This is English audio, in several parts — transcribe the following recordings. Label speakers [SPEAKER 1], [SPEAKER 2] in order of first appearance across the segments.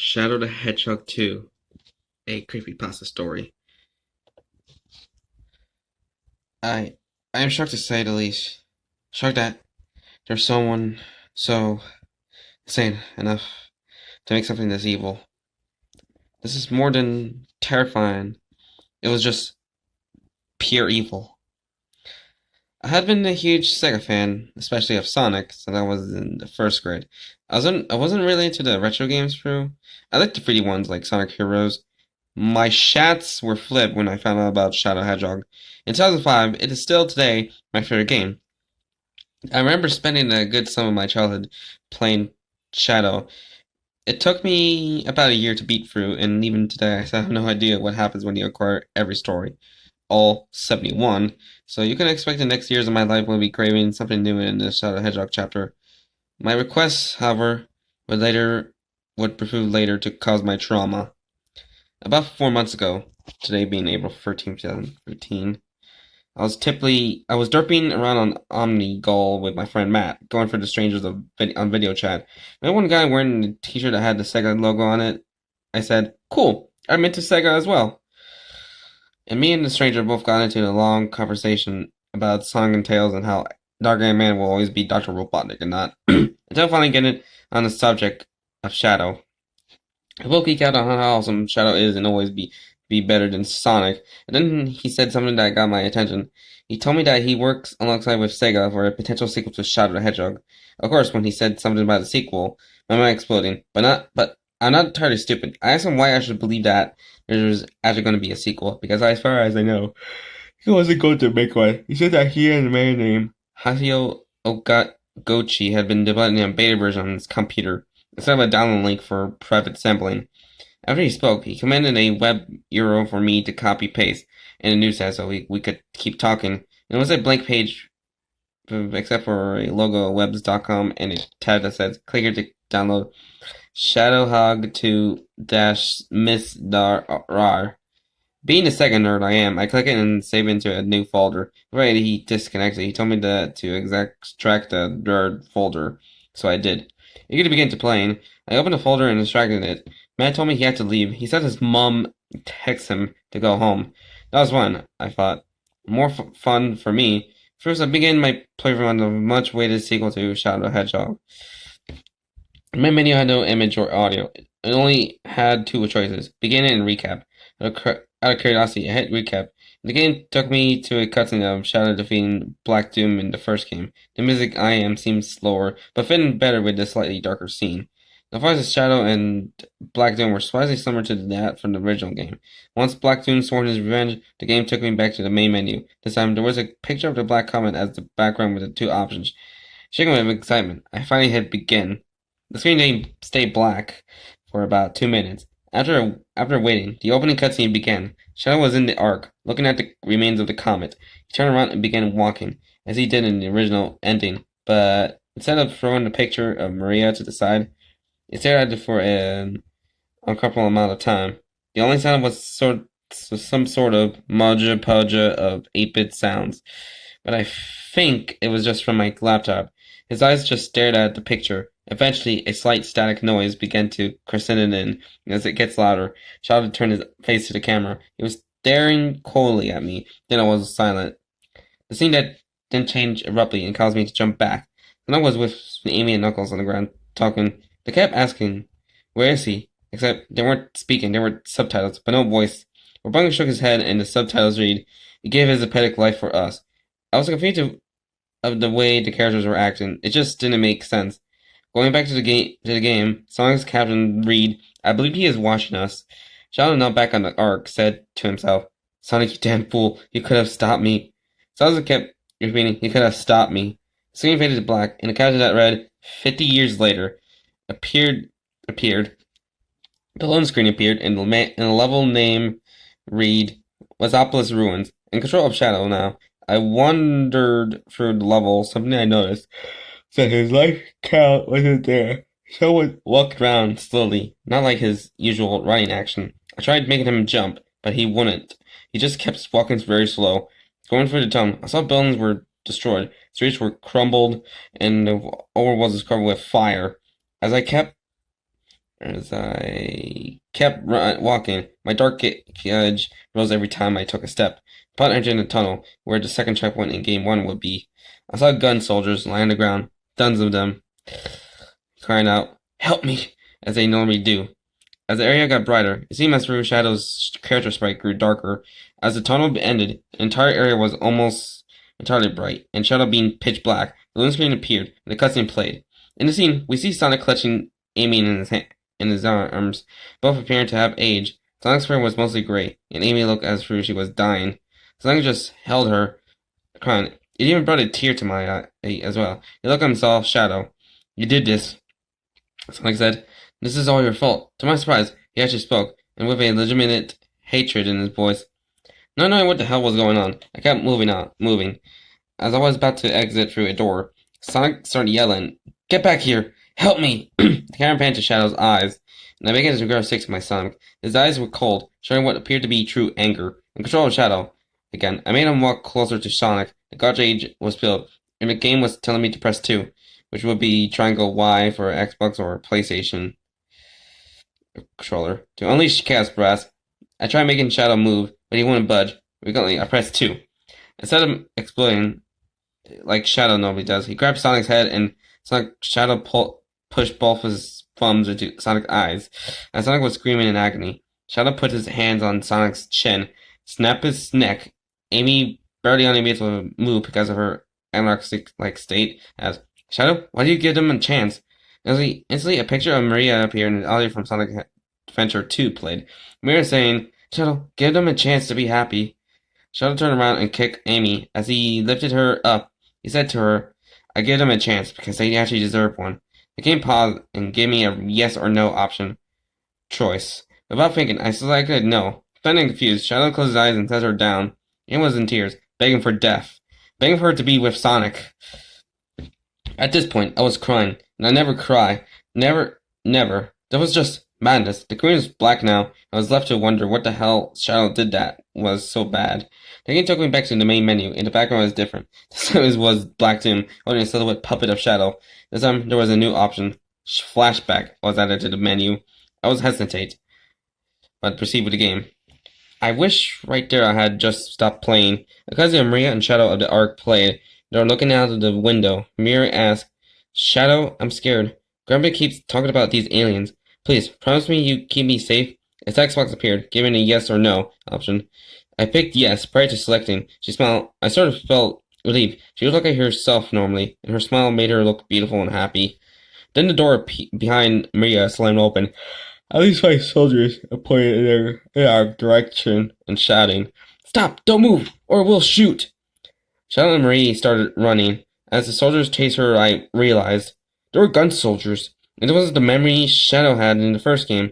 [SPEAKER 1] Shadow the Hedgehog 2, a Creepypasta story. I I am shocked to say the least. Shocked that there's someone so sane enough to make something this evil. This is more than terrifying. It was just pure evil. I had been a huge Sega fan, especially of Sonic, since I was in the first grade. I wasn't really into the retro games through. I liked the 3D ones like Sonic Heroes. My shats were flipped when I found out about Shadow Hedgehog. In 2005, it is still today my favorite game. I remember spending a good sum of my childhood playing Shadow. It took me about a year to beat through, and even today I still have no idea what happens when you acquire every story. All 71. So you can expect the next years of my life will be craving something new in the Shadow Hedgehog chapter. My requests, however, would prove later to cause my trauma. About 4 months ago, today being April 13th, 2015, I was derping around on Omnigol with my friend Matt, going for the strangers on video chat. And one guy wearing a t-shirt that had the Sega logo on it. I said, "Cool, I'm into Sega as well." And me and the stranger both got into a long conversation about Sonic and Tails and how Dark Ant Man will always be Dr. Robotnik and not. Until finally getting on the subject of Shadow. I will geek out on how awesome Shadow is and always be better than Sonic. And then he said something that got my attention. He told me that he works alongside with Sega for a potential sequel to Shadow the Hedgehog. Of course, when he said something about a sequel, my mind exploding. But I'm not entirely stupid. I asked him why I should believe that there's actually going to be a sequel, because as far as I know, he wasn't going to make one. He said that he and a man named Hasio Gochi had been developing a beta version on his computer, instead of a download link for private sampling. After he spoke, he commanded a web URL for me to copy paste in the news tab so we could keep talking. And it was a blank page, except for a logo of webs.com and a tab that says click here to download Shadowhog 2 dash Miss Dar. Being the second nerd I am, I click it and save it into a new folder. Right, he disconnected. He told me to extract the nerd folder, so I did. Eager to begin to playing, I opened the folder and extracted it. Matt told me he had to leave. He said his mom texted him to go home. That was fun, I thought. More fun for me. First, I began my playthrough on the much-awaited sequel to Shadow the Hedgehog. My menu had no image or audio. It only had two choices: beginning and recap. Out of curiosity, I hit recap. The game took me to a cutscene of Shadow defeating Black Doom in the first game. The music I am seems slower, but fitting better with the slightly darker scene. The fights of Shadow and Black Doom were surprisingly similar to that from the original game. Once Black Doom swore his revenge, the game took me back to the main menu. This time, there was a picture of the Black Comet as the background with the two options. Shaking with excitement, I finally hit begin. The screen name stayed black for about 2 minutes. After waiting, the opening cutscene began. Shadow was in the Ark, looking at the remains of the comet. He turned around and began walking, as he did in the original ending, but instead of throwing the picture of Maria to the side, he stared at it for an uncomfortable amount of time. The only sound was some sort of modja podja of 8-bit sounds, but I think it was just from my laptop. His eyes just stared at the picture. Eventually, a slight static noise began to crescent in. As it gets louder, Shadow turned his face to the camera. He was staring coldly at me. Then I was silent. The scene that then changed abruptly and caused me to jump back. And I was with Amy and Knuckles on the ground, talking. They kept asking, "Where is he?" Except they weren't speaking. There were subtitles, but no voice. Rapunzel shook his head, and the subtitles read, "He gave his pathetic life for us." I was confused of the way the characters were acting. It just didn't make sense. Going back to the game, Sonic's captain Reed, I believe he is watching us. Shadow, now back on the Ark, said to himself, "Sonic, you damn fool! You could have stopped me." Sonic kept repeating, "You could have stopped me." The screen faded to black, and a caption that read, "50 years later," appeared. The loan screen appeared, and a level name read, "Wasopolis Ruins." In control of Shadow now, I wandered through the level. Something I noticed said his life count wasn't there. Someone walked around slowly, not like his usual running action. I tried making him jump, but he wouldn't. He just kept walking very slow. Going through the tunnel, I saw buildings were destroyed, streets were crumbled, and the overworld was covered with fire. As I kept As I kept walking, my dark edge rose every time I took a step. Upon entering the tunnel, where the second checkpoint in Game 1 would be, I saw gun soldiers lie on the ground, tons of them, crying out, "Help me!" as they normally do. As the area got brighter, it seemed as through Shadow's character sprite grew darker. As the tunnel ended, the entire area was almost entirely bright, and Shadow being pitch black. The loon screen appeared, and the cutscene played. In the scene, we see Sonic clutching Amy in his arms, both appearing to have aged. Sonic's fur was mostly gray, and Amy looked as if she was dying. Sonic just held her, crying. It even brought a tear to my eye as well. He looked at himself, Shadow. "You did this," Sonic said. "This is all your fault." To my surprise, he actually spoke, and with a legitimate hatred in his voice. Not knowing what the hell was going on, I kept moving. As I was about to exit through a door, Sonic started yelling, "Get back here! Help me!" The camera panned to Shadow's eyes, and I began to grow sick to my stomach. His eyes were cold, showing what appeared to be true anger. In control of Shadow again, I made him walk closer to Sonic. The gauge was filled, and the game was telling me to press 2, which would be triangle Y for Xbox or PlayStation controller. To unleash Chaos Blast, I tried making Shadow move, but he wouldn't budge. Regardless, I pressed 2. Instead of exploding like Shadow normally does, he grabbed Sonic's head and Shadow pushed both his thumbs into Sonic's eyes. As Sonic was screaming in agony, Shadow put his hands on Sonic's chin, snapped his neck. Amy barely unable to move because of her anorexic-like state. As Shadow, why do you give them a chance? Instantly, a picture of Maria appeared and an audio from Sonic Adventure 2 played. Maria saying, "Shadow, give them a chance to be happy." Shadow turned around and kicked Amy. As he lifted her up, he said to her, "I give them a chance because they actually deserve one." The game paused and gave me a yes or no option choice. Without thinking, I selected no. Feeling confused, Shadow closed his eyes and set her down. Amy was in tears, begging for death, begging for her to be with Sonic. At this point, I was crying, and I never cry. Never. That was just madness. The screen was black now. I was left to wonder what the hell Shadow did that was so bad. The game took me back to the main menu, and the background was different. This time it was Black Doom, holding a silhouette puppet of Shadow. This time there was a new option. Flashback was added to the menu. I was hesitant, but proceed with the game. I wish right there I had just stopped playing. Because Maria and Shadow of the Ark played, they were looking out of the window. Mira asked, "Shadow, I'm scared. Grandpa keeps talking about these aliens. Please, promise me you keep me safe." A text box appeared, giving a yes or no option. I picked yes prior to selecting. She smiled. I sort of felt relieved. She looked like herself normally, and her smile made her look beautiful and happy. Then the door behind Maria slammed open. At least 5 soldiers pointed in our direction and shouting, "Stop! Don't move, or we'll shoot!" Shadow and Marie started running. As the soldiers chased her, I realized they were gun soldiers. It wasn't the memory Shadow had in the first game.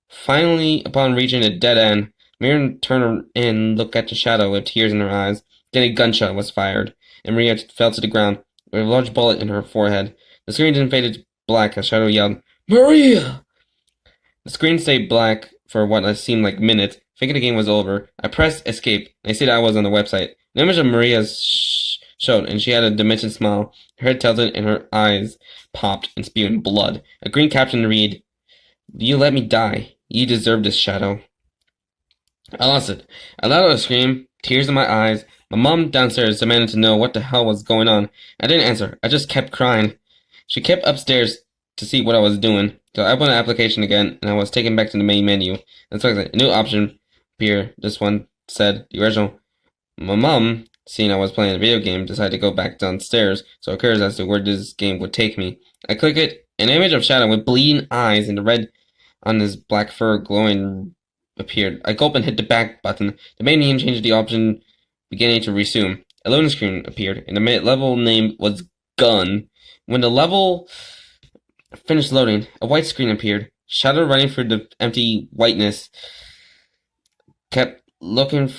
[SPEAKER 1] Finally, upon reaching a dead end, Maria turned and looked at the Shadow with tears in her eyes. Then a gunshot was fired, and Maria fell to the ground with a large bullet in her forehead. The screen then faded to black as Shadow yelled, "Maria!" The screen stayed black for what seemed like minutes. Thinking the game was over, I pressed escape, and I see that I was on the website. An image of Maria showed, and she had a demented smile. Her head tilted, and her eyes popped and spewing blood. A green caption read, "You let me die. You deserve this, Shadow." I lost it. I let out a scream, tears in my eyes. My mom downstairs demanded to know what the hell was going on. I didn't answer. I just kept crying. She kept upstairs to see what I was doing. So I opened the application again, and I was taken back to the main menu. And so a new option appeared. This one said the original. My mom, seeing I was playing a video game, decided to go back downstairs, so I was curious as to where this game would take me. I click it. An image of Shadow with bleeding eyes and the red on his black fur glowing appeared. I gulped and hit the back button. The main menu changed the option, beginning to resume. A loading screen appeared, and the level name was Gun. When the level finished loading, a white screen appeared. Shadow, running through the empty whiteness, kept looking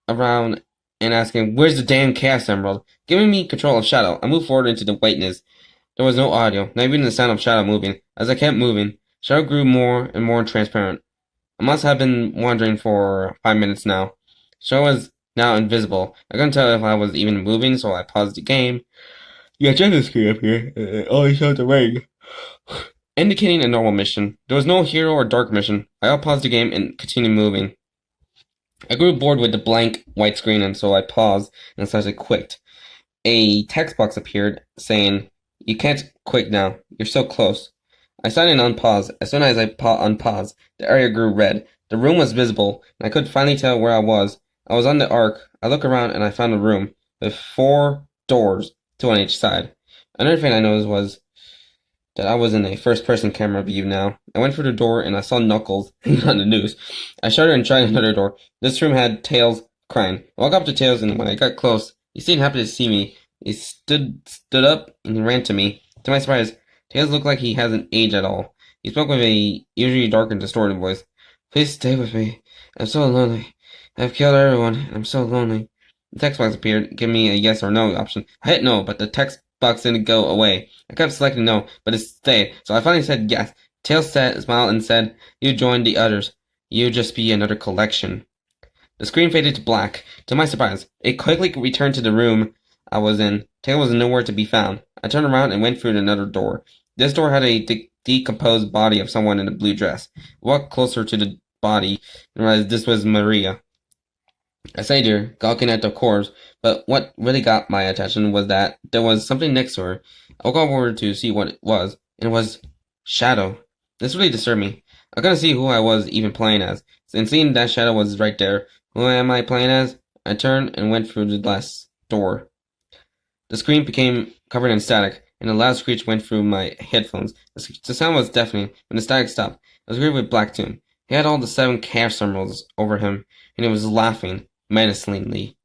[SPEAKER 1] around and asking, "Where's the damn Chaos Emerald?" Giving me control of Shadow, I moved forward into the whiteness. There was no audio, not even the sound of Shadow moving. As I kept moving, Shadow grew more and more transparent. I must have been wandering for 5 minutes now. Shadow was now invisible. I couldn't tell if I was even moving, so I paused the game. Yeah, just screen up here. It only showed the ring. indicating a normal mission. There was no hero or dark mission. I paused the game and continued moving. I grew bored with the blank white screen, and so I paused and started quick. A text box appeared saying, "You can't quit now. You're so close." I started and unpaused. As soon as I unpaused, the area grew red. The room was visible, and I could finally tell where I was. I was on the arc. I looked around and I found a room with 4 doors, 2 on each side. Another thing I noticed was that I was in a first-person camera view now. I went through the door and I saw Knuckles on the news. I shuddered and tried another door. This room had Tails crying. I walked up to Tails, and when I got close, he seemed happy to see me. He stood up and he ran to me. To my surprise, Tails looked like he hasn't aged at all. He spoke with a usually dark and distorted voice. "Please stay with me. I'm so lonely. I've killed everyone, and I'm so lonely." The text box appeared, giving me a yes or no option. I hit no, but the text box didn't go away. I kept selecting no, but it stayed, so I finally said yes. Tails smiled and said, "You joined the others. You'll just be another collection." The screen faded to black. To my surprise, it quickly returned to the room I was in. Tails was nowhere to be found. I turned around and went through another door. This door had a decomposed body of someone in a blue dress. I walked closer to the body and realized this was Maria. I stayed there, gawking at the corpse, but what really got my attention was that there was something next to her. I walked over to see what it was, and it was Shadow. This really disturbed me. I couldn't see who I was even playing as, and seeing that Shadow was right there. Who am I playing as? I turned and went through the glass door. The screen became covered in static, and a loud screech went through my headphones. The sound was deafening. When the static stopped, I was greeted with Black Tomb. He had all the 7 cash symbols over him, and he was laughing menacingly.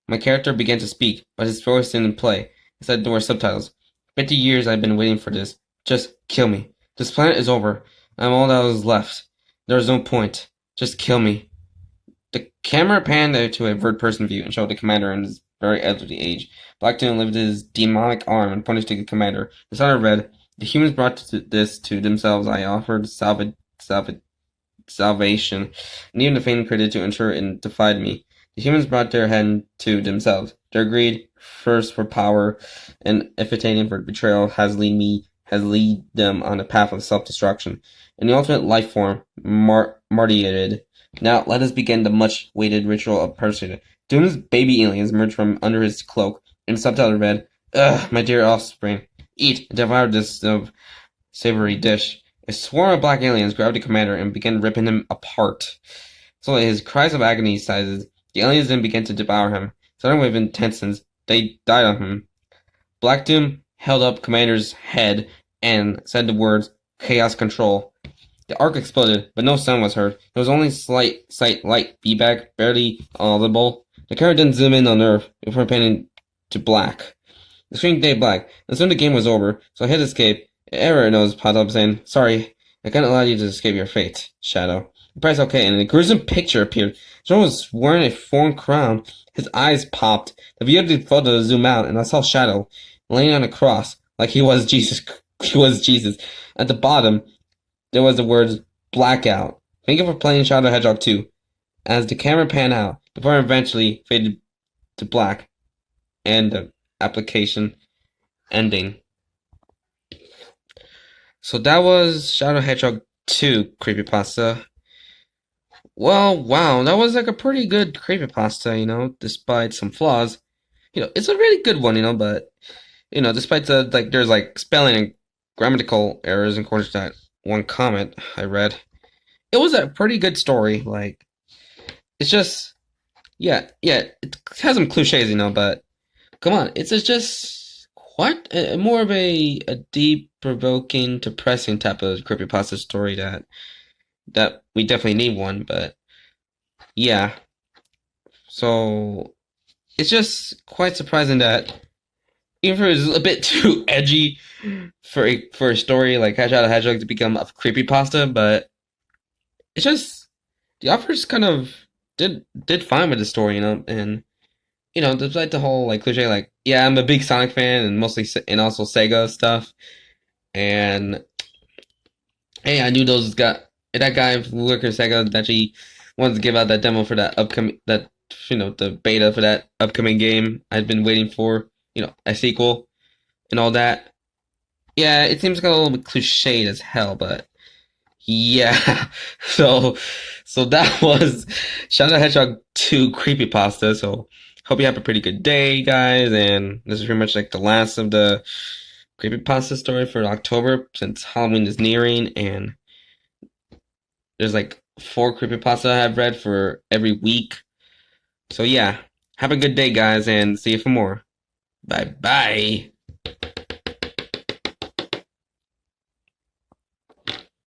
[SPEAKER 1] My character began to speak, but his voice didn't play. Instead, there were subtitles. 50 years I've been waiting for this. Just kill me. This planet is over. I'm all that was left. There is no point. Just kill me. The camera panned out to a third-person view and showed the commander in his very elderly age. Blacktoon lifted his demonic arm and punished the commander. The sign read, "The humans brought this to themselves. I offered salvation, and even the fame created to ensure it defied me. The humans brought their hand to themselves. Their greed, thirst for power, and affectation for betrayal has lead them on a path of self-destruction. And the ultimate life form, martyred. Now let us begin the much-awaited ritual of pursuit." Doom's baby aliens emerged from under his cloak, and the subtitle read, "Ugh, my dear offspring, eat and devour this savory dish." A swarm of black aliens grabbed the commander and began ripping him apart. So his cries of agony sized. The aliens then began to devour him. Starting with intestines, they died on him. Black Doom held up Commander's head and said the words, "Chaos Control." The arc exploded, but no sound was heard. There was only light feedback, barely audible. The camera didn't zoom in on Earth before panning to black. The screen stayed black, and soon the game was over, so I hit escape. An error nose popped up saying, "Sorry, I can't allow you to escape your fate, Shadow." I pressed OK, and a gruesome picture appeared. Shadow was wearing a foreign crown. His eyes popped. The view of the photo zoomed out, and I saw Shadow laying on a cross like he was Jesus. He was Jesus. At the bottom, there was the words "Blackout." Thank you for playing Shadow Hedgehog 2. As the camera panned out, before it eventually faded to black, and the application ending. So that was Shadow Hedgehog 2 Creepypasta. Well, wow, that was like a pretty good creepypasta, despite some flaws. It's a really good one, but, despite there's spelling and grammatical errors according to that one comment I read. It was a pretty good story. It's just, yeah, it has some cliches, but come on, it's just what more of a deep, provoking, depressing type of creepypasta story that we definitely need one. But yeah, so it's just quite surprising that even if it was a bit too edgy for a story like Hedgehog Hedgehog to become a creepypasta, but it's just the authors kind of did fine with the story, and despite the whole cliche, yeah, I'm a big Sonic fan and and also Sega stuff, and hey, I knew that guy who worked at Sega that actually wanted to give out that demo for that upcoming the beta for that upcoming game I've been waiting for, a sequel and all that. Yeah, it seems like a little bit cliched as hell, but yeah. So so that was Shadow Hedgehog 2 Creepypasta. So hope you have a pretty good day, guys, and this is pretty much like the last of the Creepypasta story for October since Halloween is nearing, and there's like 4 creepypasta I've read for every week. So yeah, have a good day, guys, and see you for more. Bye bye.